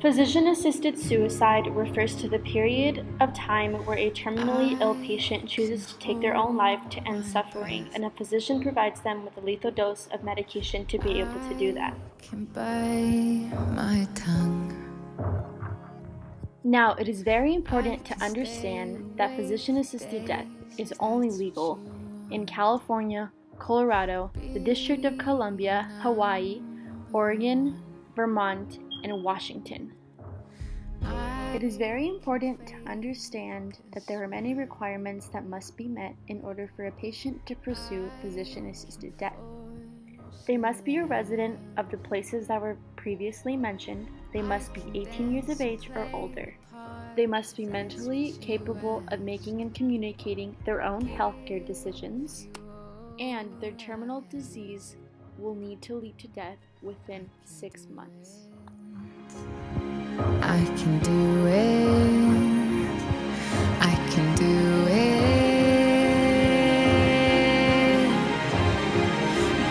Physician-assisted suicide refers to the period of time where a terminally ill patient chooses to take their own life to end suffering, and a physician provides them with a lethal dose of medication to be able to do that. Now, it is very important to understand that physician-assisted death is only legal in California, Colorado, the District of Columbia, Hawaii, Oregon, Vermont, and Washington. It is very important to understand that there are many requirements that must be met in order for a patient to pursue physician-assisted death. They must be a resident of the places that were previously mentioned. They must be 18 years of age or older. They must be mentally capable of making and communicating their own healthcare decisions, and their terminal disease will need to lead to death within 6 months. I can do it. I can do it.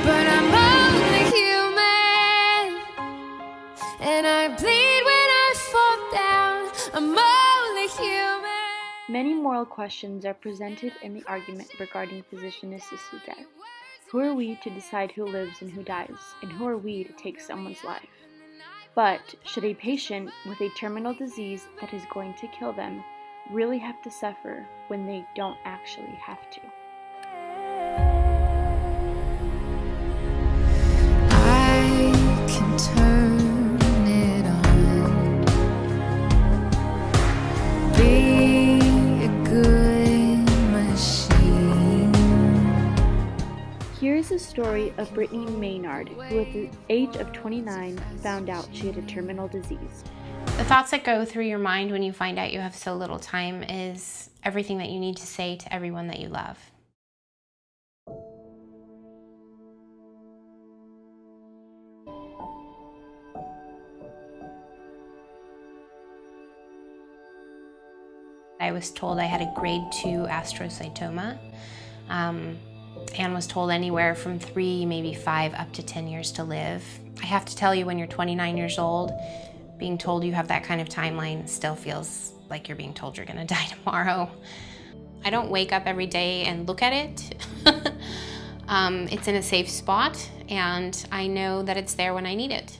But I'm only human, and I bleed when I fall down. I'm only human. Many moral questions are presented in the argument regarding physician-assisted death. Who are we to decide who lives and who dies, and who are we to take someone's life? But should a patient with a terminal disease that is going to kill them really have to suffer when they don't actually have to? I can turn it on. Be a good machine. Here is a story of Brittany Maynard, who at the age of 29 found out she had a terminal disease. The thoughts that go through your mind when you find out you have so little time is everything that you need to say to everyone that you love. I was told I had a grade 2 astrocytoma. Anne was told anywhere from 3, maybe 5, up to 10 years to live. I have to tell you, when you're 29 years old, being told you have that kind of timeline still feels like you're being told you're gonna die tomorrow. I don't wake up every day and look at it. It's in a safe spot, and I know that it's there when I need it.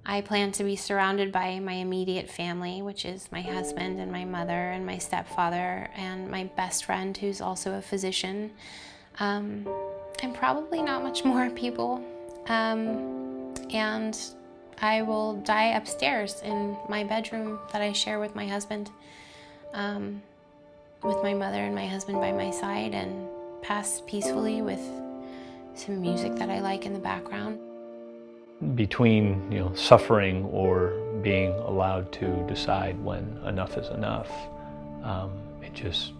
I plan to be surrounded by my immediate family, which is my husband and my mother and my stepfather and my best friend, who's also a physician. And probably not much more people. And I will die upstairs in my bedroom that I share with my husband, with my mother and my husband by my side, and pass peacefully with some music that I like in the background. Between suffering or being allowed to decide when enough is enough, it just,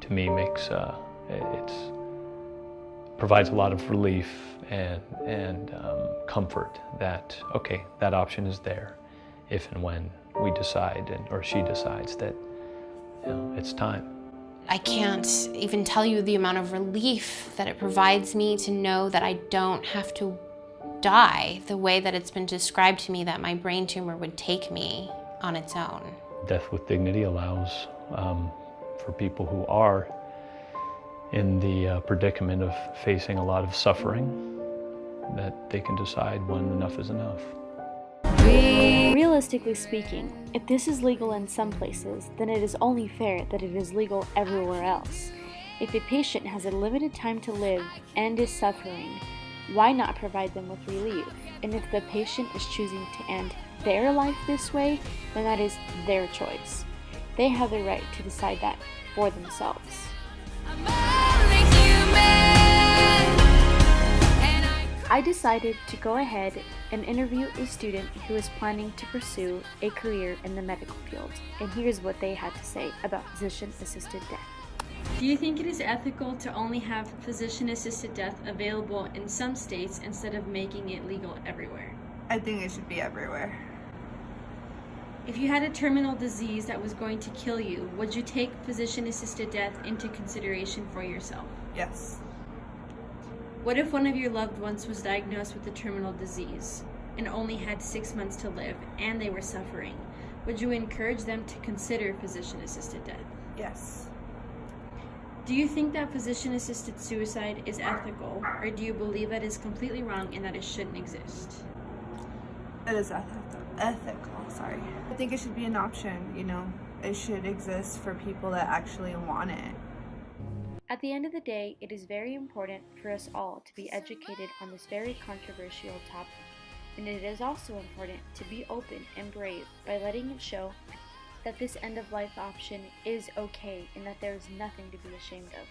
to me, makes provides a lot of relief and comfort that, okay, that option is there if and when we decide, or she decides that it's time. I can't even tell you the amount of relief that it provides me to know that I don't have to die the way that it's been described to me that my brain tumor would take me on its own. Death with dignity allows for people who are in the predicament of facing a lot of suffering, that they can decide when enough is enough. Realistically speaking, if this is legal in some places, then it is only fair that it is legal everywhere else. If a patient has a limited time to live and is suffering, why not provide them with relief? And if the patient is choosing to end their life this way, then that is their choice. They have the right to decide that for themselves. I decided to go ahead and interview a student who is planning to pursue a career in the medical field, and here's what they had to say about physician-assisted death. Do you think it is ethical to only have physician-assisted death available in some states instead of making it legal everywhere? I think it should be everywhere. If you had a terminal disease that was going to kill you, would you take physician-assisted death into consideration for yourself? Yes. What if one of your loved ones was diagnosed with a terminal disease and only had 6 months to live and they were suffering? Would you encourage them to consider physician-assisted death? Yes. Do you think that physician-assisted suicide is ethical, or do you believe that is completely wrong and that it shouldn't exist? It is ethical, sorry. I think it should be an option, you know. It should exist for people that actually want it. At the end of the day, it is very important for us all to be educated on this very controversial topic. And it is also important to be open and brave by letting it show that this end-of-life option is okay and that there is nothing to be ashamed of.